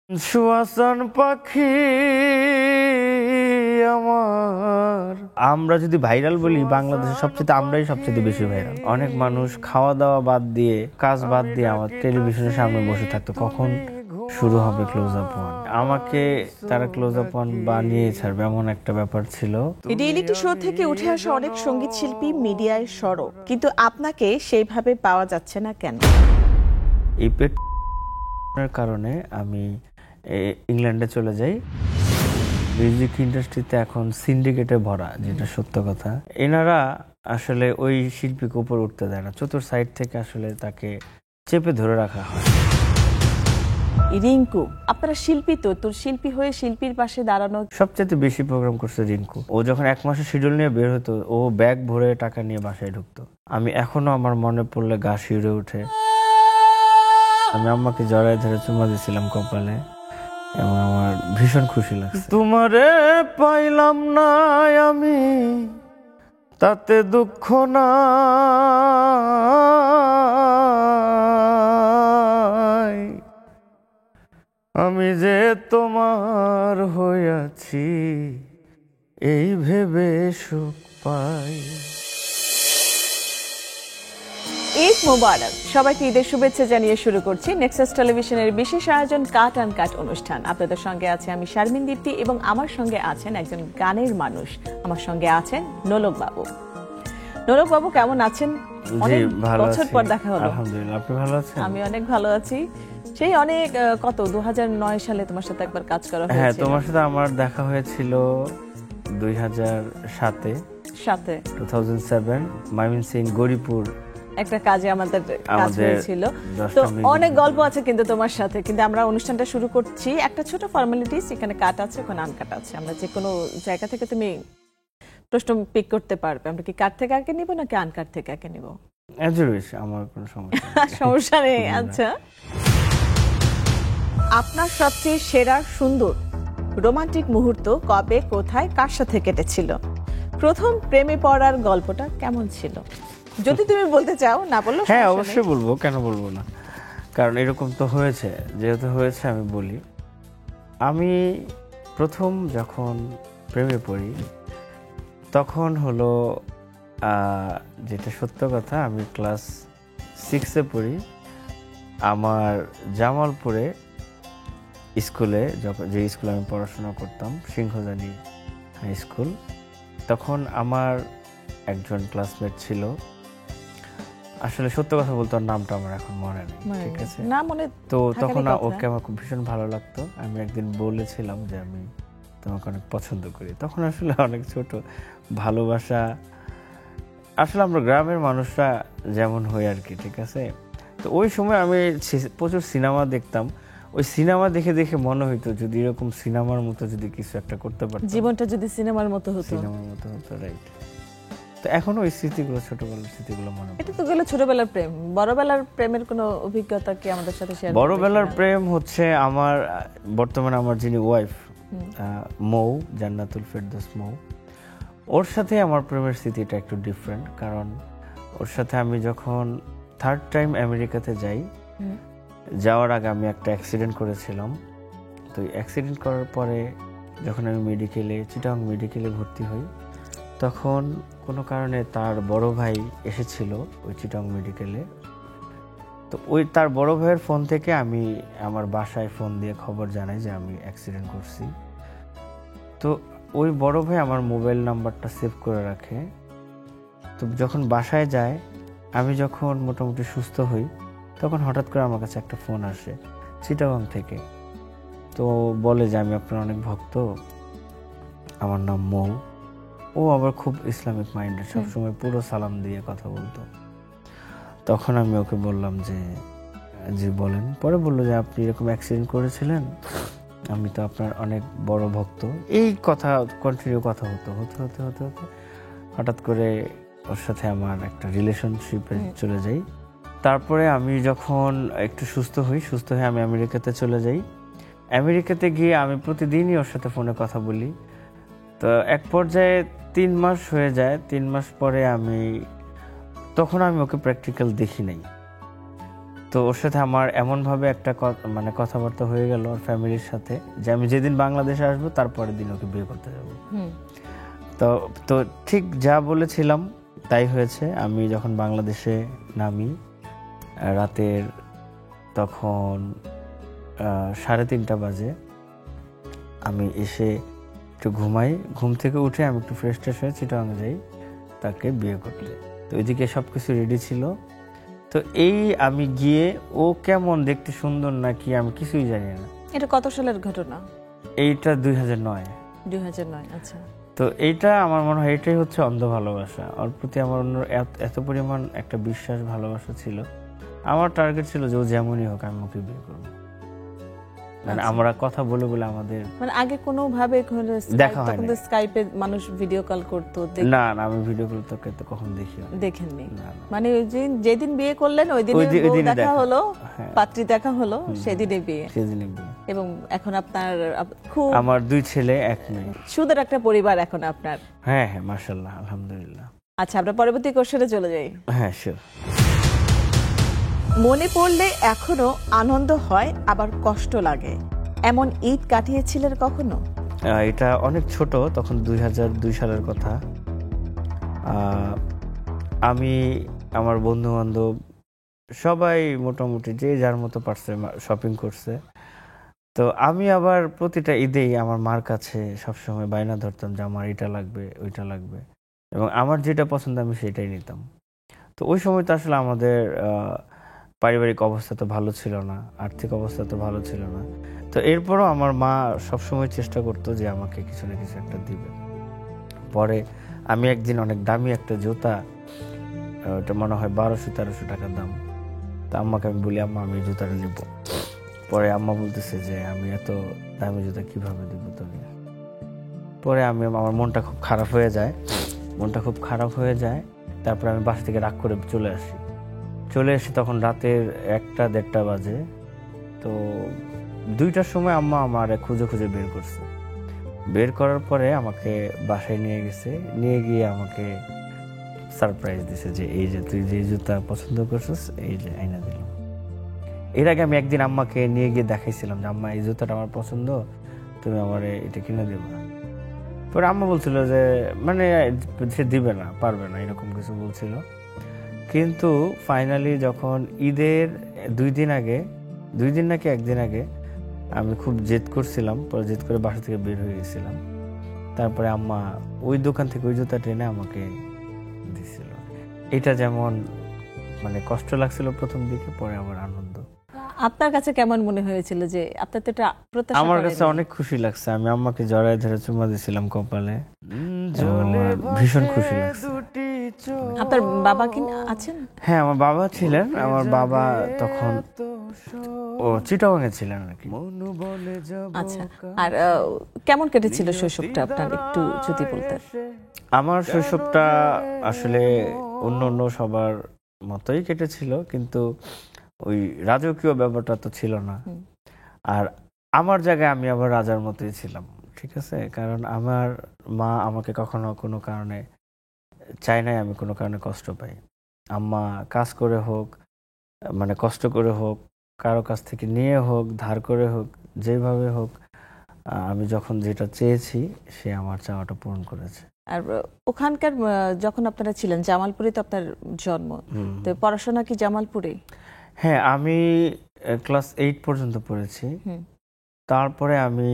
সুয়াসান পাখি আমার। আমরা যদি ভাইরাল বলি, বাংলাদেশে আমরাই সবচেয়ে বেশি ভাইরাল। অনেক মানুষ খাওয়া দাওয়া বাদ দিয়ে, কাজ বাদ দিয়ে আমার টেলিভিশনের সামনে বসে থাকতো, কখন শুরু হবে ক্লোজ আপ ওয়ান। আমাকে তারা ক্লোজ আপ ওয়ান বানিয়ে ছাড়বে, এমন একটা ব্যাপার ছিল। রিয়েলিটি শো থেকে উঠে আসা অনেক সঙ্গীত শিল্পী মিডিয়ায় সরব, কিন্তু আপনাকে সেইভাবে পাওয়া যাচ্ছে না কেন? এই পেটের কারণে আমি ইংল্যান্ডে চলে যাই। মিউজিক ইন্ডাস্ট্রিতে এখন সিন্ডিকেটে ভরা, যেটা সত্য কথা। এনারা আসলে ওই শিল্পীকে উপর উঠতে দেয় না, চতুর সাইড থেকে আসলে তাকে চেপে ধরে রাখা হয়। রিঙ্কু, আপনারা শিল্পী, তো তোর শিল্পী হয়ে শিল্পীর পাশে দাঁড়ানো। সবচেয়ে বেশি প্রোগ্রাম করছে রিঙ্কু। ও যখন 1 মাসের শিডিউল নিয়ে বের হতো, ও ব্যাগ ভরে টাকা নিয়ে বাসায় ঢুকতো। আমি এখনো, আমার মনে পড়লে গা শিউরে ওঠে। আমি আম্মাকে জড়ায় ধরে চুমা দিয়েছিলাম কপালে, এবং আমার ভীষণ খুশি লাগছে। তোমারে পাইলাম না আমি, তাতে দুঃখ নাই, আমি যে তোমার হইয়াছি এই ভেবে সুখ পাই। ঈদ মোবারক। সবাইকে ঈদের শুভেচ্ছা জানিয়ে শুরু করছি নেক্সাস টেলিভিশনের বিশেষ আয়োজন কাট অ্যান্ড কাট অনুষ্ঠান। আপনাদের সঙ্গে আছে আমি শারমিন দীপ্তি, এবং আমার সঙ্গে আছেন একজন গানের মানুষ। আমার সঙ্গে আছেন নোলক বাবু। নোলক বাবু, কেমন আছেন? অনেক বছর পর দেখা হলো। আলহামদুলিল্লাহ, আপনি ভালো আছেন? আমি অনেক ভালো আছি। সেই অনেক 2009 সালে তোমার সাথে একবার কাজ করা হয়েছিল। হ্যাঁ, তোমার সাথে আমার দেখা হয়েছিল 2007-এ, 2007 ময়মনসিংহ গরিপুর একটা কাজে আমাদের কাজ হয়েছিল। তো অনেক গল্প আছে কিন্তু তোমার সাথে। কিন্তু আমরা অনুষ্ঠানটা শুরু করছি, একটা ছোট ফর্মালিটিস। এখানে কাট আছে, ওখানে আনকাট আছে। আমরা যে কোনো জায়গা থেকে তুমি প্রশ্ন পিক করতে পারবে। আমরা কি কাট থেকে আগে নিব নাকি আনকাট থেকে আগে নিব? আমার কোনো সমস্যা নেই। আচ্ছা, আপনার সবচেয়ে সেরা সুন্দর রোমান্টিক মুহূর্ত কবে, কোথায়, কার সাথে কেটেছিল? প্রথম প্রেমে পড়ার গল্পটা কেমন ছিল? যদি তুমি বলতে চাও, না বললো। হ্যাঁ, অবশ্যই বলবো, কেন বলবো না। কারণ এরকম তো হয়েছে, যেহেতু হয়েছে আমি বলি। আমি প্রথম যখন প্রেমে পড়ি, তখন হলো, যেটা সত্য কথা, আমি ক্লাস 6-এ পড়ি। আমার জামালপুরে স্কুলে, যে স্কুলে আমি পড়াশোনা করতাম, সিংহজানি হাই স্কুল, তখন আমার একজন ক্লাসমেট ছিল। আসলে সত্য কথা বলতে ওর নামটা আমার এখন মনে নেই, ঠিক আছে? তো তখন ওকে আমার খুব ভীষণ ভালো লাগতো। আমি একদিন বলেছিলাম যে আমি তোমাকে অনেক পছন্দ করি। তখন আসলে অনেক ছোট ভালোবাসা, আসলে আমরা গ্রামের মানুষরা যেমন হই আর কি, ঠিক আছে? তো ওই সময় আমি প্রচুর সিনেমা দেখতাম। ওই সিনেমা দেখে দেখে মনে হইতো, যদি এরকম সিনেমার মতো যদি কিছু একটা করতে পারতাম, জীবনটা যদি সিনেমার মতো হতো, রাইট। তো এখনো ওই স্মৃতিগুলো, ছোটবেলার স্মৃতিগুলো মনে পড়ে। এটা তো গেল ছোটবেলার প্রেম। বড়বেলার প্রেমের কোনো অভিজ্ঞতা কি আমাদের সাথে শেয়ার করবে? বড়বেলার প্রেম হচ্ছে আমার, বর্তমানে আমার যিনি ওয়াইফ, মৌ, জান্নাতুল ফেরদৌস মৌ, ওর সাথে আমার প্রেমের স্মৃতিটা একটু ডিফারেন্ট। কারণ ওর সাথে আমি যখন 3rd টাইম আমেরিকাতে যাই, যাওয়ার আগে আমি একটা অ্যাক্সিডেন্ট করেছিলাম। তো অ্যাক্সিডেন্ট করার পরে যখন আমি চিটাগং মেডিকেলে ভর্তি হই, তখন কোনো কারণে তার বড় ভাই এসেছিল ওই চিটাগং মেডিকেলে। তো তার বড় ভাইয়ের ফোন থেকে আমি আমার বাসায় ফোন দিয়ে খবর জানাই যে আমি অ্যাক্সিডেন্ট করছি। তো ওই বড় ভাই আমার মোবাইল নাম্বারটা সেভ করে রাখে। তো যখন বাসায় যায়, আমি যখন মোটামুটি সুস্থ হই, তখন হঠাৎ করে আমার কাছে একটা ফোন আসে চিটাগং থেকে। তো বলে যে আমি আপনার অনেক ভক্ত, আমার নাম মৌ। ও আবার খুব ইসলামিক মাইন্ডেড, সবসময় পুরো সালাম দিয়ে কথা বলতো। তখন আমি ওকে বললাম যে জি বলেন। পরে বললো যে আপনি এরকম অ্যাক্সিডেন্ট করেছিলেন, আমি তো আপনার অনেক বড় ভক্ত। এই কথা কন্টিনিউ কথা হতে হঠাৎ করে ওর সাথে আমার একটা রিলেশনশিপে চলে যাই। তারপরে আমি যখন একটু সুস্থ হয়ে আমি আমেরিকাতে চলে যাই। আমেরিকাতে গিয়ে আমি প্রতিদিনই ওর সাথে ফোনে কথা বলি। তো এক পর্যায়ে 3 মাস হয়ে যায়। 3 মাস পরে তখন আমি ওকে প্র্যাকটিক্যাল দেখি নাই। তো তো ওর সাথে আমার এমনভাবে একটা মানে কথাবার্তা হয়ে গেল ওর ফ্যামিলির সাথে যে আমি যেদিন বাংলাদেশে আসবো তারপরের দিন ওকে বিয়ে করতে যাবো। তো তো ঠিক যা বলেছিলাম তাই হয়েছে। আমি যখন বাংলাদেশে নামি রাতের তখন 3:30 বাজে, আমি এসে একটু ঘুমাই, ঘুম থেকে উঠে আমি একটু ফ্রেশ ট্রেশ হয়ে চিটাগাং যাই তাকে বিয়ে করতে। তো ওইদিকে সব কিছু রেডি ছিল। তো এই আমি গিয়ে ও কেমন দেখতে সুন্দর নাকি আমি কিছুই জানি না। এটা কত সালের ঘটনা? এইটা 2009। আচ্ছা। তো এইটা আমার মনে হয় এটাই হচ্ছে অন্ধ ভালোবাসা। ওর প্রতি আমার অন্য এত পরিমাণ একটা বিশ্বাস ভালোবাসা ছিল। আমার টার্গেট ছিল যে ও যেমনই হোক আমি ওকে বিয়ে করবো। মানে আমরা কথা বলে বলে আমাদের মানে আগে কোনো ভাবে দেখা হয় না। স্কাইপে মানুষ ভিডিও কল করতো? না না, আমি ভিডিও কল তোকে তো কখনো দেখিনি। দেখেননি? মানে ওই যেদিন বিয়ে করলেন ওই দিনই দেখা হলো, পাত্রী দেখা হলো, সেদিনই বিয়ে। এবং এখন আপনার খুব আমার 2 ছেলে 1 মেয়ে, সুন্দর একটা পরিবার এখন আপনার। হ্যাঁ হ্যাঁ, মাশাআল্লাহ, আলহামদুলিল্লাহ। আচ্ছা, আমরা পরবর্তী কোশ্চেনে চলে যাই। হ্যাঁ শিওর। মনে পড়লে এখনো আনন্দ হয় আবার কষ্ট লাগে, এমন ঈদ কাটিয়েছিলেন কখনো? এটা অনেক ছোট, তখন 2002 সালের কথা। আমি আমার বন্ধু বান্ধব সবাই মোটামুটি যে যার মতো পারছে শপিং করছে। তো আমি আবার প্রতিটা ঈদেই আমার মার কাছে সবসময় বায়না ধরতাম যে আমার এটা লাগবে ওইটা লাগবে, এবং আমার যেটা পছন্দ আমি সেটাই নিতাম। তো ওই সময় তো আসলে আমাদের পারিবারিক অবস্থা তো ভালো ছিল না, আর্থিক অবস্থা তো ভালো ছিল না। তো এরপরও আমার মা সবসময় চেষ্টা করতো যে আমাকে কিছু না কিছু একটা দিবে। পরে আমি একদিন অনেক দামি একটা জুতা, ওটা মনে হয় 1200-1300 টাকার দাম, তো আম্মাকে আমি বলি আম্মা আমি জুতাটা নিব। পরে আম্মা বলতেছে যে আমি এত দামি জুতা কিভাবে দিব তোকে। পরে আমার মনটা খুব খারাপ হয়ে যায়। তারপরে আমি বাসা থেকে রাগ করে চলে আসি তখন রাতের 1টা-1:30 বাজে। তো 2টার সময় আম্মা আমার খুঁজে বের করার পরে আমাকে বাসায় নিয়ে গিয়ে আমাকে সারপ্রাইজ দিছে যে এই যে তুই যে জুতা পছন্দ করছিস এই যে আইনা দিলাম। এর আগে আমি একদিন আম্মাকে নিয়ে গিয়ে দেখাইছিলাম যে আম্মা এই জুতাটা আমার পছন্দ, তুমি আমার এটা কিনে দেবে। পরে আম্মা বলছিল যে মানে সে দিবে না, পারবে না, এরকম কিছু বলছিল। কিন্তু ফাইনালি যখন ঈদের 2 দিন নাকি 1 দিন আগে আমি খুব জেদ করছিলাম, পরে জেদ করে বাসা থেকে বের হয়ে গেছিলাম। তারপরে আম্মা ওই দোকান থেকে ওই জুতা টেনে আমাকে দিছিল। এটা যেমন মানে কষ্ট লাগছিল প্রথম দিকে, পরে আবার আনন্দ। আপনার কাছে কেমন মনে হয়েছিল যে আপনার তো এটা প্রত্যাশা? আমার কাছে অনেক খুশি লাগছে। আমি আম্মাকে জড়ায় ধরে চুমা দিছিলাম কপালে, ভীষণ খুশি লাগছে। আপনার বাবা কি আছেন? হ্যাঁ, আমার বাবা ছিলেন। আমার বাবা তখন চিটাগাংয়ে ছিলেন আর কি। আচ্ছা, আর কেমন কেটেছিল শৈশবটা আপনার, একটু যদি বলতেন? আমার শৈশবটা আসলে অন্য সবার মতোই কেটেছিল, কিন্তু ওই রাজকীয় ব্যাপারটা তো ছিল না। আর আমার জায়গায় আমি আবার রাজার মতোই ছিলাম, ঠিক আছে? কারণ আমার মা আমাকে কখনো কোনো কারণে চায় নাই আমি কোনো কারণে কষ্ট পাই। আম্মা কাজ করে হোক, মানে কষ্ট করে হোক, কারো কাছ থেকে নিয়ে হোক, ধার করে হোক, যেভাবে হোক, আমি যখন যেটা চেয়েছি সে আমার চাওয়াটা পূরণ করেছে। আর ওখানকার যখন আপনারা ছিলেন জামালপুরে, তো আপনার জন্ম, তো পড়াশোনা কি জামালপুরে? হ্যাঁ, আমি ক্লাস 8 পর্যন্ত পড়েছি। তারপরে আমি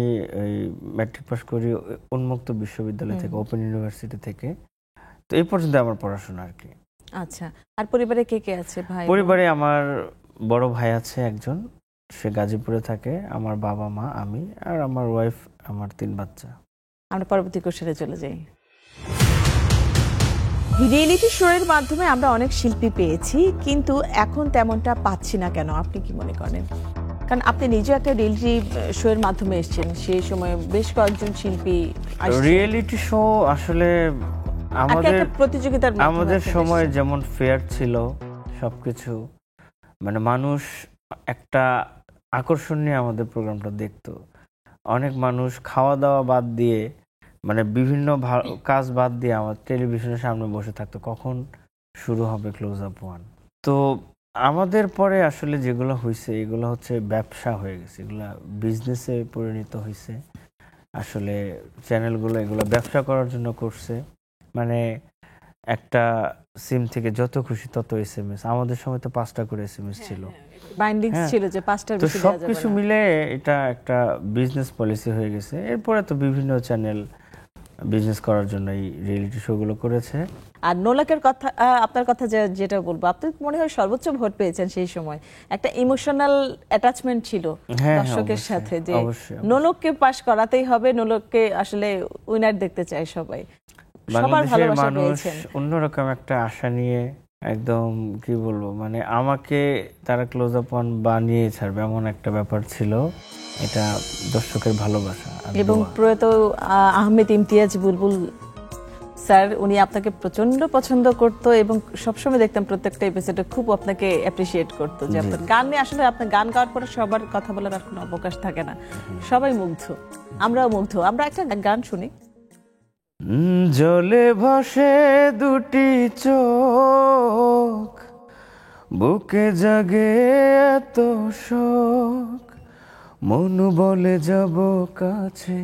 ম্যাট্রিক পাস করি উন্মুক্ত বিশ্ববিদ্যালয় থেকে, ওপেন ইউনিভার্সিটি থেকে। তো এই পর্যন্ত আমার পড়াশোনা আর কি। আচ্ছা, আর পরিবারে কে কে আছে? ভাই? পরিবারে আমার বড় ভাই আছে একজন, সে গাজীপুরে থাকে। আমার বাবা মা, আমি আর আমার ওয়াইফ, আমার 3 বাচ্চা। আমরা পরবর্তী কোশ্চেনে চলে যাই। রিয়েলিটি শো এর মাধ্যমে আমরা অনেক শিল্পী পেয়েছি, কিন্তু এখন তেমনটা পাচ্ছি না কেন? আপনি কি মনে করেন? কারণ আপনি নিজে একটা রিয়েলিটি শো এর মাধ্যমে এসেছেন, সেই সময় বেশ কয়েকজন শিল্পী। রিয়েলিটি শো আসলে আমাদের সময় যেমন ফেয়ার ছিল সবকিছু, মানে মানুষ একটা আকর্ষণ নিয়ে আমাদের প্রোগ্রামটা দেখতো। অনেক মানুষ খাওয়া দাওয়া বাদ দিয়ে, মানে বিভিন্ন কাজ বাদ দিয়ে আমার টেলিভিশনের সামনে বসে থাকতো কখন শুরু হবে ক্লোজ আপ 1। তো আমাদের পরে আসলে যেগুলো হয়েছে এগুলো হচ্ছে ব্যবসা হয়ে গেছে, এগুলা বিজনেসে পরিণত হয়েছে। আসলে চ্যানেলগুলো এগুলো ব্যবসা করার জন্য করছে, মানে একটা সিম থেকে যত খুশি তত এসএমএস। আমাদের সময় তো 5টা করে এসএমএস ছিল, বাইন্ডিংস হ্যাঁ। ছিল যে 5টার তো বেশি দেওয়া যাবে সবকিছু না। মিলে এটা একটা বিজনেস পলিসি হয়ে গেছে। এরপরে তো বিভিন্ন চ্যানেল বিজনেস করার জন্য এই রিয়েলিটি শোগুলো করেছে। আর নোলকের কথা, আপনার কথা যেটা বলবো, আপনি মনে হয় সর্বোচ্চ ভোট পেয়েছেন সেই সময়, একটা ইমোশনাল অ্যাটাচমেন্ট ছিল হ্যাঁ, দর্শকের অবশ্যই, সাথে, যে অবশ্যই। নোলককে পাশ করাতেই হবে, নোলককে আসলে উইনার দেখতে চায় সবাই, সবার বাংলাদেশের ভালোবাসা মানুষ পেয়েছেন। অন্যরকম একটা আশা নিয়ে একদম কি বলবো, মানে আমাকে তারা ক্লোজ আপ ওয়ান বানিয়ে ছাড়বে এমন একটা ব্যাপার ছিল। এটা দর্শকের ভালোবাসা আর এবং দোয়া। প্রয়াত আহমেদ ইমতিয়াজ বুলবুল স্যার, উনি আপনাকে প্রচন্ড পছন্দ করতো এবং সবসময় দেখতাম প্রত্যেকটা এপিসোডে খুব আপনাকে অ্যাপ্রিসিয়েট করতো, যে আপনার গান নিয়ে আসলে আপনার গান গাওয়ার পরে সবার কথা বলার আর কোনো অবকাশ থাকে না, সবাই মুগ্ধ, আমরাও মুগ্ধ। আমরা একটা গান শুনি। জলে ভাসে দুটি চোখ, বুকে জাগে এত শোক, মন বলে যাব কাছে,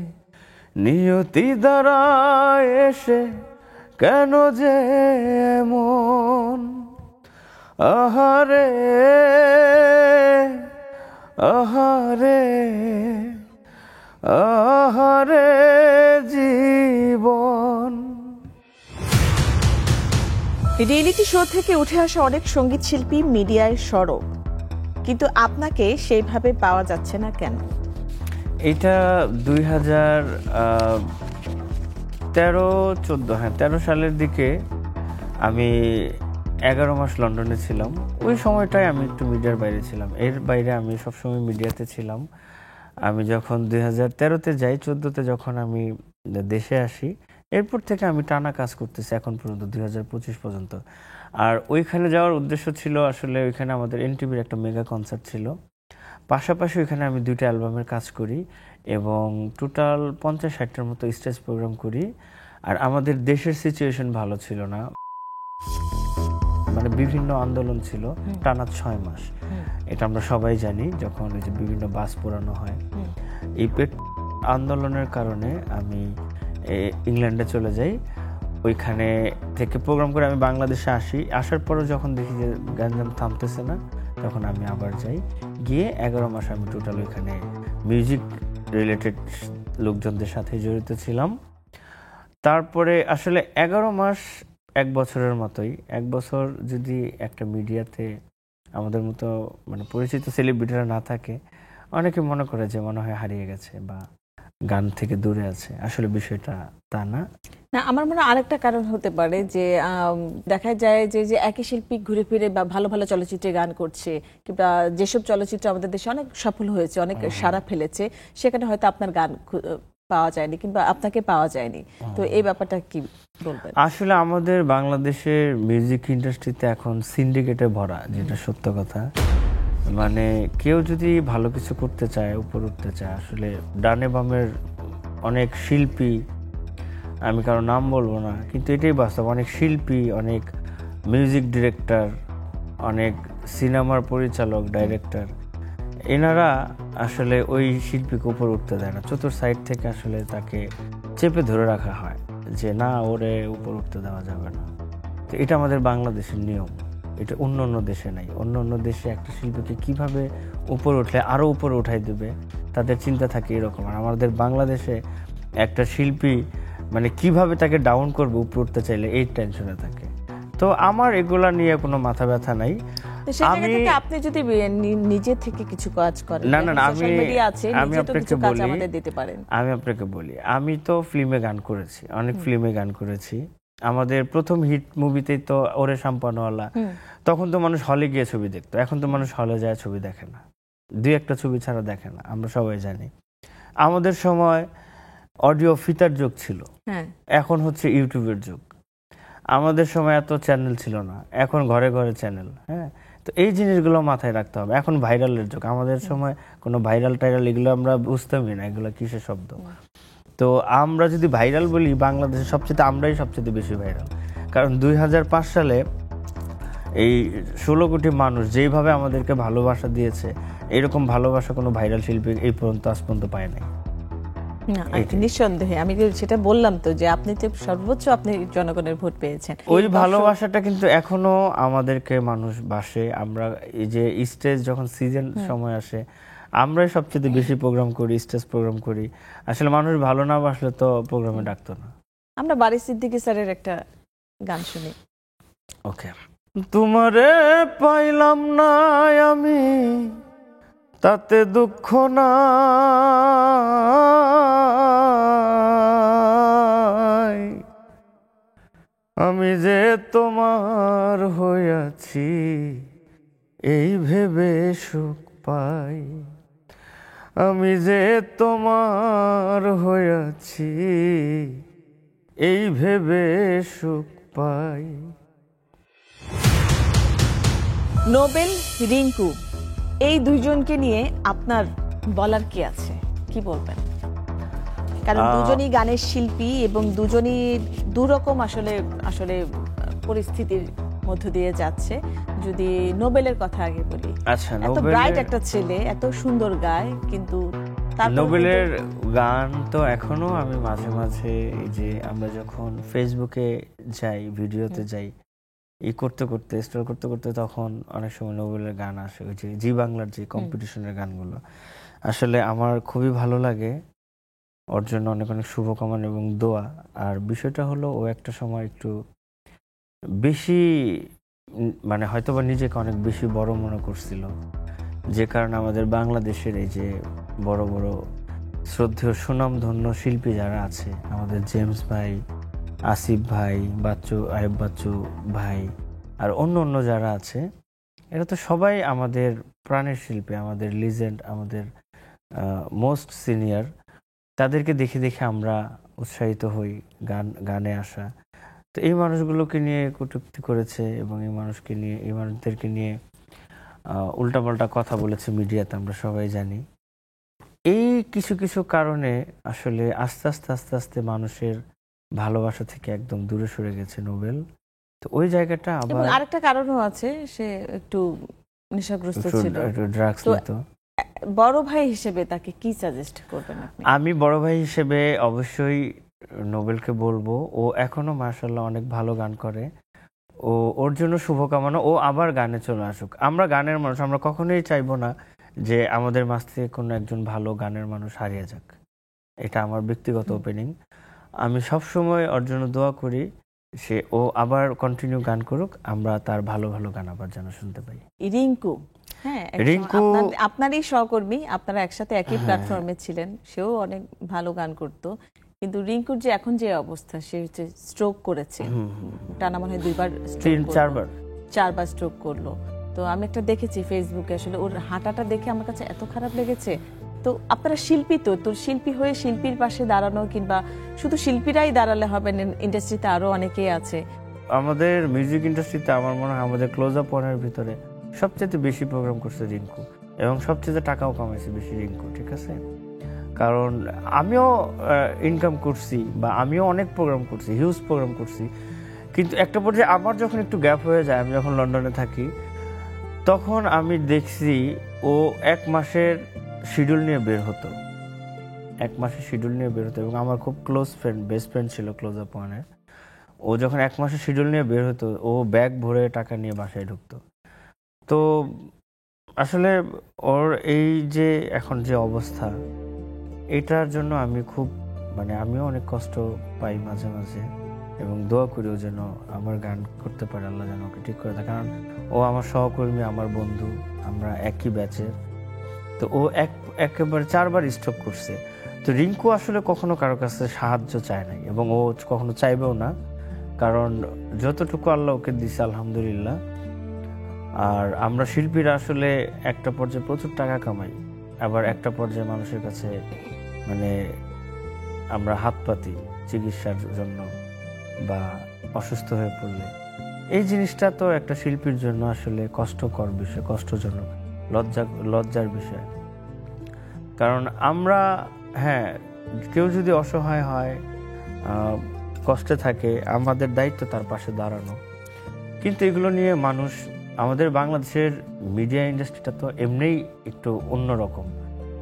নিয়তি দাঁড়ায় এসে কেন যে এমন, আহারে আহারে আহারে জীবন। রিয়েলিটি শো থেকে উঠে আসা অনেক সঙ্গীত শিল্পী মিডিয়ায় সরব, কিন্তু আপনাকে সেইভাবে পাওয়া যাচ্ছে না কেন? এটা 2013-14, হ্যাঁ 13 সালের দিকে আমি 11 মাস লন্ডনে ছিলাম। ওই সময়টায় আমি একটু মিডিয়ার বাইরে ছিলাম, এর বাইরে আমি সবসময় মিডিয়াতে ছিলাম। আমি যখন 2013-তে যাই, 14-তে যখন আমি দেশে আসি, এরপর থেকে আমি টানা কাজ করতেছি এখন পর্যন্ত 2025 পর্যন্ত। আর ওইখানে যাওয়ার উদ্দেশ্য ছিল আসলে ওইখানে আমাদের এনটিভির একটা মেগা কনসার্ট ছিল, পাশাপাশি ওইখানে আমি 2টা অ্যালবামের কাজ করি এবং টোটাল 50-60টার মতো স্টেজ প্রোগ্রাম করি। আর আমাদের দেশের সিচুয়েশন ভালো ছিল না, মানে বিভিন্ন আন্দোলন ছিল টানা 6 মাস, এটা আমরা সবাই জানি। যখন এই যে বিভিন্ন বাস পোড়ানো হয়, এই আন্দোলনের কারণে আমি ইংল্যান্ডে চলে যাই। ওইখানে থেকে প্রোগ্রাম করে আমি বাংলাদেশে আসি। আসার পরও যখন দেখি যে গ্যাঞ্জাম থামতেছে না, তখন আমি আবার যাই। গিয়ে 11 মাস আমি টোটাল ওইখানে মিউজিক রিলেটেড লোকজনদের সাথে জড়িত ছিলাম। তারপরে আসলে 11 মাস 1 বছরের মতোই। 1 বছর যদি একটা মিডিয়াতে আমাদের মতো মানে পরিচিত সেলিব্রিটিরা না থাকে, অনেকে মনে করে যে মনে হয় হারিয়ে গেছে বা গান থেকে দূরে আছে। আসলে বিষয়টা তা না। না, আমার মনে হয় আরেকটা কারণ হতে পারে যে দেখা যায় যে একই শিল্পী ঘুরে ফিরে বা ভালো ভালো চলচ্চিত্রে গান করছে, কিংবা যেসব চলচ্চিত্র আমাদের দেশে অনেক সফল হয়েছে, অনেক সাড়া ফেলেছে, সেখানে হয়তো আপনার গান পাওয়া যায়নি কিংবা আপনাকে পাওয়া যায়নি। তো এই ব্যাপারটা কি বলবেন? আসলে আমাদের বাংলাদেশের মিউজিক ইন্ডাস্ট্রিতে এখন সিন্ডিকেটে ভরা, যেটা সত্য কথা। মানে কেউ যদি ভালো কিছু করতে চায়, উপর উঠতে চায়, আসলে ডানে বামের অনেক শিল্পী, আমি কারো নাম বলবো না, কিন্তু এটাই বাস্তব, অনেক শিল্পী, অনেক মিউজিক ডিরেক্টর, অনেক সিনেমার পরিচালক, ডাইরেক্টর, এনারা আসলে ওই শিল্পীকে উপর উঠতে দেয় না। চতুর সাইড থেকে আসলে তাকে চেপে ধরে রাখা হয় যে না, ওরে উপর উঠতে দেওয়া যাবে না। তো এটা আমাদের বাংলাদেশের নিয়ম, এটা অন্য অন্য দেশে নাই। অন্য অন্য দেশে একটা শিল্পীকে কিভাবে উপর উঠলে আরও উপরে উঠাই দেবে, তাদের চিন্তা থাকে এরকম। আর আমাদের বাংলাদেশে একটা শিল্পী মানে কিভাবে তাকে ডাউন করবে উপর উঠতে চাইলে, এই টেনশনে থাকে। তো আমার এগুলা নিয়ে কোনো মাথা ব্যথা নাই। আপনি যদি নিজে থেকে কিছু কাজ করেন, না না না, আমি আপনাকে বলি, আমি তো ফিল্মে গান করেছি, অনেক ফিল্মে গান করেছি। আমাদের প্রথম হিট মুভিতেই তো ওরে শাম্পানওয়ালা, তখন তো মানুষ হলে গিয়ে ছবি দেখতো, এখন তো মানুষ হলে যায় ছবি দেখে না, 2-1টা ছবি ছাড়া দেখে না, আমরা সবাই জানি। আমাদের সময় অডিও ফিতার যুগ ছিল, এখন হচ্ছে ইউটিউবের যুগ। আমাদের সময় এত চ্যানেল ছিল না, এখন ঘরে ঘরে চ্যানেল। হ্যাঁ, তো এই জিনিসগুলো মাথায় রাখতে হবে। এখন ভাইরালের যুগ, আমাদের সময় কোনো ভাইরাল টাইরাল এগুলো আমরা বুঝতামই না, এগুলো কিসের শব্দ। তো আমরা যদি ভাইরাল বলি, বাংলাদেশে আমরাই সবচেয়ে বেশি ভাইরাল। কারণ 2005 সালে এই 16 কোটি মানুষ যেইভাবে আমাদেরকে ভালোবাসা দিয়েছে, এরকম ভালোবাসা কোনো ভাইরাল শিল্পী এই পর্যন্ত আজ পর্যন্ত পায় নাই। না, নিঃসন্দেহে আমি সেটা বললাম তো যে আপনি তো সর্বোচ্চ আপনি জনগণের ভোট পেয়েছেন। ওই ভালোবাসাটা কিন্তু এখনো আমাদেরকে মানুষ বাসে। আমরা এই যে স্টেজ যখন সিজন সময় আসে, আমরাই সবচেয়ে বেশি প্রোগ্রাম করি, স্টেজ প্রোগ্রাম করি। আসলে মানুষ ভালো না বাসলে তো প্রোগ্রামে ডাকতো না। আমরা বারি সিদ্দিকী স্যারের একটা গান শুনি। ওকে। তোমারে পাইলাম না আমি, তাতে দুঃখ নাই, আমি যে তোমার হইয়াছি এই ভেবে সুখ পাই, আমি যে তোমার হইয়াছি এই ভেবে সুখ পাই। নোবেল, রিংকু, এই দুইজনকে নিয়ে আপনার বলার কি আছে, কি বলবেন? কারণ দুজনই গানের শিল্পী এবং দুজনই দুরকম আসলে আসলে পরিস্থিতির মধ্য দিয়ে যাচ্ছে। যদি নোবেলের কথা আগে বলি, আচ্ছা, এত ব্রাইট একটা ছেলে, এত সুন্দর গায়, কিন্তু নোবেলের গান তো এখনো আমি মাঝে মাঝে এই যে আমরা যখন ফেসবুকে যাই, ভিডিওতে যাই, করতে করতে স্টোর করতে করতে তখন অনেক সময় নোবেলের গান আসে, ওই যে জি বাংলার যে কম্পিটিশনের গানগুলো। আসলে আমার খুবই ভালো লাগে, ওর জন্য অনেক অনেক শুভকামনা এবং দোয়া। আর বিষয়টা হলো ও একটা সময় একটু বেশি মানে হয়তোবা নিজেকে অনেক বেশি বড় মনে করছিল, যে কারণে আমাদের বাংলাদেশের এই যে বড় বড় শ্রদ্ধেয় সুনামধন্য শিল্পী যারা আছে, আমাদের জেমস ভাই, আসিফ ভাই, বাচ্চু, আয়েব বাচ্চু ভাই, আর অন্য অন্য যারা আছে, এরা তো সবাই আমাদের প্রাণের শিল্পী, আমাদের লিজেন্ড, আমাদের মোস্ট সিনিয়র। তাদেরকে দেখে দেখে আমরা উৎসাহিত হই গানে আসা। তো এই মানুষগুলোকে নিয়ে কটূক্তি করেছে এবং এই মানুষদেরকে নিয়ে উল্টাপাল্টা কথা বলেছে মিডিয়াতে, আমরা সবাই জানি। এই কিছু কিছু কারণে আসলে আস্তে আস্তে আস্তে আস্তে মানুষের ভালোবাসা থেকে একদম দূরে সরে গেছে নোবেল। তো ওই জায়গাটা আবার আরেকটা কারণও আছে, সে একটু নেশাগ্রস্ত ছিল, ড্রাগস নিত। বড় ভাই হিসেবে তাকে কি সাজেস্ট করবেন আপনি? আমি বড় ভাই হিসেবে অবশ্যই নোবেলকে বলবো, ও এখনো মাশাআল্লাহ অনেক ভালো গান করে, ওর জন্য শুভকামনা, ও আবার গানে চলে আসুক। আমরা গানের মানুষ, আমরা কখনোই চাইবো না যে আমাদের মাঝ থেকে কোনো একজন ভালো গানের মানুষ হারিয়ে যাক। এটা আমার ব্যক্তিগত ওপিনিং। আমি সবসময় ওর জন্য দোয়া করি, ও আবার কন্টিনিউ গান করুক, আমরা তার ভালো ভালো গান আবার যেন শুনতে পাই। রিংকু, হ্যাঁ, রিংকু আপনারই সহকর্মী, আপনারা একসাথে একই প্ল্যাটফর্মে ছিলেন, সেও অনেক ভালো গান করতো। কিন্তু রিংকুর যে এখন যে অবস্থা, সে হচ্ছে স্ট্রোক করেছে, টানা মনে হয় 4বার স্ট্রোক করলো। তো আমি একটা দেখেছি ফেসবুকে, আসলে ওর হাঁটাটা দেখে আমার কাছে এত খারাপ লেগেছে। তো আপনারা শিল্পী, তো শিল্পী হয়ে শিল্পীর পাশে দাঁড়ানো, কিংবা শুধু শিল্পীরাই দাঁড়ালে হবে না, ইন্ডাস্ট্রিতে আরো অনেকেই আছে। আমাদের মিউজিক ইন্ডাস্ট্রিতে আমার মনে হয় আমাদের ক্লোজ আপ ওয়ানের ভিতরে সবচেয়ে বেশি প্রোগ্রাম করছে রিংকু, এবং সবচেয়ে টাকাও কামাইছে বেশি রিংকু, ঠিক আছে? কারণ আমিও ইনকাম করছি, বা আমিও অনেক প্রোগ্রাম করছি, হিউজ প্রোগ্রাম করছি, কিন্তু একটা পর্যায়ে আমার যখন একটু গ্যাপ হয়ে যায়, আমি যখন লন্ডনে থাকি, তখন আমি দেখছি ও 1 মাসের শিডিউল নিয়ে বের হতো, 1 মাসের শিডিউল নিয়ে বের হতো। এবং আমার খুব ক্লোজ ফ্রেন্ড, বেস্ট ফ্রেন্ড ছিল ক্লোজ আপ ওয়ানের। ও যখন 1 মাসের শিডিউল নিয়ে বের হতো, ও ব্যাগ ভরে টাকা নিয়ে বাসায় ঢুকতো। তো আসলে ওর এই যে এখন যে অবস্থা, এটার জন্য আমি খুব আমিও অনেক কষ্ট পাই মাঝে মাঝে, এবং দোয়া করি ও যেন আমার গান করতে পারে, আল্লাহ যেন ওকে ঠিক করে দেয়। কারণ ও আমার সহকর্মী, আমার বন্ধু, আমরা একই ব্যাচের। তো ও একেবারে 4বার স্ট্রোক করছে। তো রিংকু আসলে কখনো কারো কাছে সাহায্য চায় নাই, এবং ও কখনো চাইবেও না, কারণ যতটুকু আল্লাহ ওকে দিছে আলহামদুলিল্লাহ। আর আমরা শিল্পীরা আসলে একটা পর্যায়ে প্রচুর টাকা কামাই, আবার একটা পর্যায়ে মানুষের কাছে আমরা হাত পাতি চিকিৎসার জন্য বা অসুস্থ হয়ে পড়লে। এই জিনিসটা তো একটা শিল্পীর জন্য আসলে কষ্টকর বিষয়, কষ্টজনক, লজ্জার বিষয়। কারণ আমরা, হ্যাঁ, কেউ যদি অসহায় হয়, কষ্টে থাকে, আমাদের দায়িত্ব তার পাশে দাঁড়ানো। কিন্তু এগুলো নিয়ে মানুষ, আমাদের বাংলাদেশের মিডিয়া ইন্ডাস্ট্রিটা তো এমনিই একটু অন্যরকম।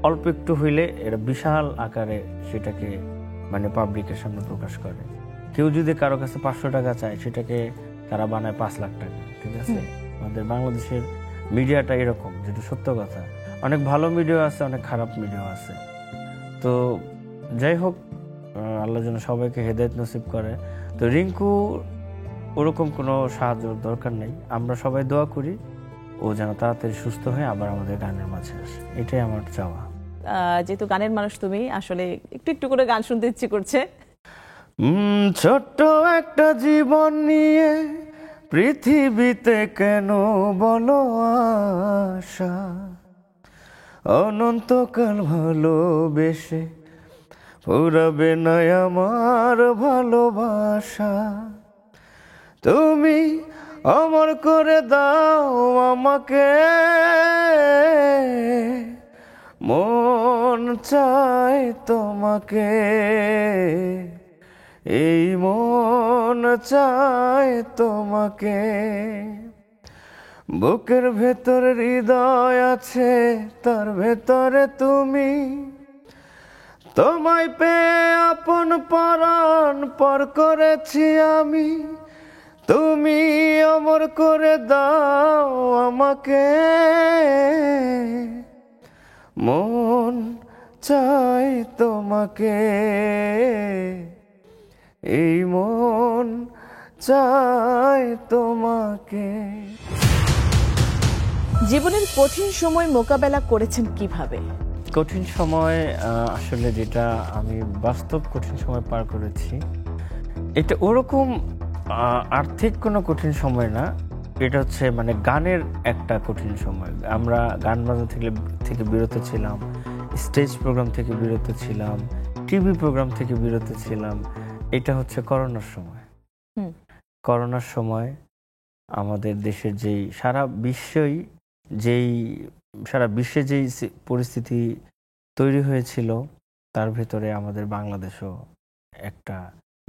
অল্প একটু হইলে এরা বিশাল আকারে সেটাকে মানে পাবলিকের সামনে প্রকাশ করে। কেউ যদি কারো কাছে 500 টাকা চায়, সেটাকে তারা বানায় 5 লাখ টাকা। ঠিক আছে, আমাদের বাংলাদেশের মিডিয়াটা এরকম, যেটা সত্য কথা। অনেক ভালো মিডিয়া আছে, অনেক খারাপ মিডিয়া আছে। তো যাই হোক, আল্লাহ যেন সবাইকে হেদায়েত নসিব করে। তো রিঙ্কু ওরকম কোনো সাহায্যর দরকার নেই, আমরা সবাই দোয়া করি ও যেন তাড়াতাড়ি সুস্থ হয়ে আবার আমাদের গানের মাঝে আসে, এটাই আমার চাওয়া। যেহেতু গানের মানুষ তুমি, আসলে একটু একটু করে গান শুনতে ইচ্ছে করছে। ছোট্ট একটা জীবন নিয়ে পৃথিবীতে কেন বলো আশা, অনন্তকাল ভালোবেসে পুরাবে না আমার ভালোবাসা। তুমি অমর করে দাও আমাকে, মন চায় তোমাকে, এই মন চায় তোমাকে। বুকের ভেতর হৃদয় আছে, তার ভেতরে তুমি, তোমায় পেয়ে আপন পরাণ পর করেছি আমি। তুমি অমর করে দাও আমাকে, মন চাই তোমাকে, এই মন চাই তোমাকে। জীবনের কঠিন সময় মোকাবেলা করেছেন কিভাবে? কঠিন সময় আসলে যেটা আমি বাস্তব কঠিন সময় পার করেছি, এটা ওরকম আর্থিক কোনো কঠিন সময় না, এটা হচ্ছে মানে গানের একটা কঠিন সময়। আমরা গান বাজনা থেকে বিরত ছিলাম, স্টেজ প্রোগ্রাম থেকে বিরত ছিলাম, টিভি প্রোগ্রাম থেকে বিরত ছিলাম। এটা হচ্ছে করোনার সময়। করোনার সময় আমাদের দেশের সারা বিশ্বে যেই পরিস্থিতি তৈরি হয়েছিল, তার ভেতরে আমাদের বাংলাদেশও একটা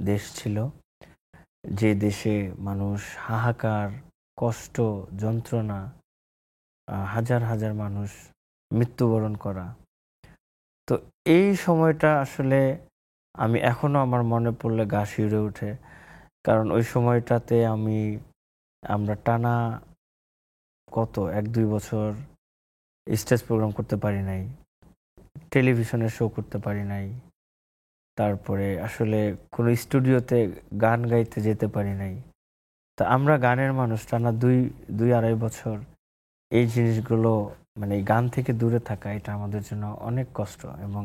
দেশ ছিল, যে দেশে মানুষ হাহাকার, কষ্ট, যন্ত্রণা, হাজার হাজার মানুষ মৃত্যুবরণ করা। তো এই সময়টা আসলে আমি এখনো আমার মনে পড়লে গা শিউরে ওঠে। কারণ ওই সময়টাতে আমরা টানা 1-2 বছর স্টেজ প্রোগ্রাম করতে পারি নাই, টেলিভিশনে শো করতে পারি নাই, তারপরে আসলে কোনো স্টুডিওতে গান গাইতে যেতে পারি নাই। তা আমরা গানের মানুষ টানা 2-2.5 বছর এই জিনিসগুলো, মানে এই গান থেকে দূরে থাকা, এটা আমাদের জন্য অনেক কষ্ট, এবং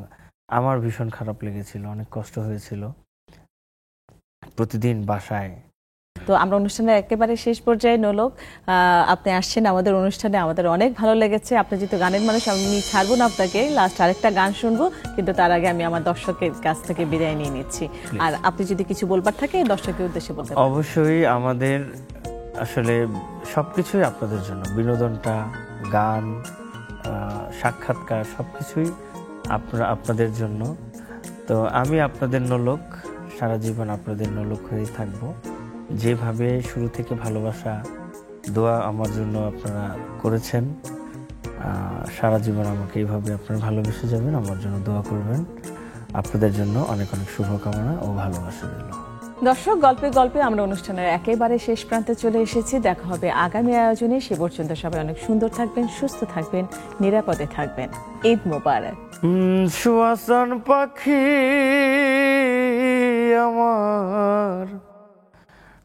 আমার ভীষণ খারাপ লেগেছিল, অনেক কষ্ট হয়েছিল প্রতিদিন বাসায়। তো আমরা অনুষ্ঠানের একেবারে শেষ পর্যায়ে নোলক, আপনি আসছেন আমাদের অনুষ্ঠানে, আমাদের অনেক ভালো লেগেছে। আপনি যেহেতু গানের মানুষ, আমি ছাড়বো না আপনাকে, লাস্ট আরেকটা গান শুনবো, কিন্তু তার আগে আমি আমার দর্শকের কাছ থেকে বিদায় নিয়ে নিচ্ছি। আর আপনি যদি কিছু বলবার থাকে দর্শকের উদ্দেশ্যে বলতে পারেন। অবশ্যই, আমাদের আসলে সবকিছুই আপনাদের জন্য, বিনোদনটা, গান, সাক্ষাৎকার, সবকিছুই আপনাদের জন্য। তো আমি আপনাদের নোলক, সারা জীবন আপনাদের নোলক হয়ে থাকবো। যেভাবে শুরু থেকে ভালোবাসা, দোয়া আমার জন্য আপনারা করেছেন, সারা জীবন আমাকে এইভাবে আপনারা ভালোবেসে যাবেন, আমার জন্য দোয়া করবেন। আপনাদের জন্য অনেক অনেক শুভকামনা ও ভালোবাসা রইল। দর্শক, গল্পে গল্পে আমরা অনুষ্ঠানের একেবারে শেষ প্রান্তে চলে এসেছি। দেখা হবে আগামী আয়োজনে। সে পর্যন্ত সবাই অনেক সুন্দর থাকবেন, সুস্থ থাকবেন, নিরাপদে থাকবেন। ঈদ মোবারক। সুয়াসান পাখি আমার,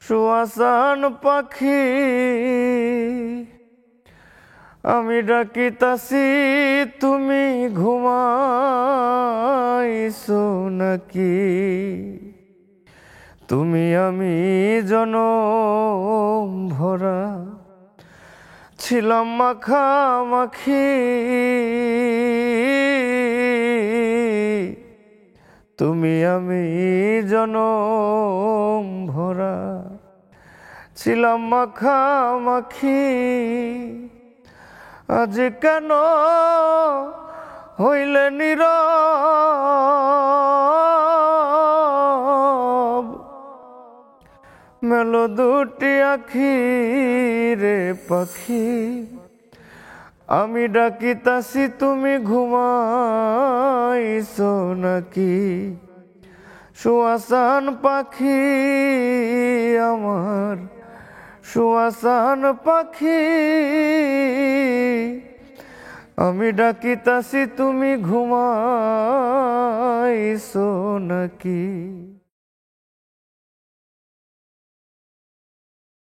সুয়াসান পাখি, আমি ডাকিতাছি তুমি ঘুমাইছো নাকি? তুমি আমি জনম ভরা ছিলাম মাখামাখি, তুমি আমি জনম ভরা ছিলাম মাখামাখি। আজ কেন হইলে নীরব, মেলো দুটি আখি রে পাখি, আমি ডাকিতাছি তুমি ঘুমাইছো নাকি? সুয়াসান পাখি আমার, সুয়াসান পাখি, আমি ডাকিতাছি তুমি ঘুমাইছো নাকি?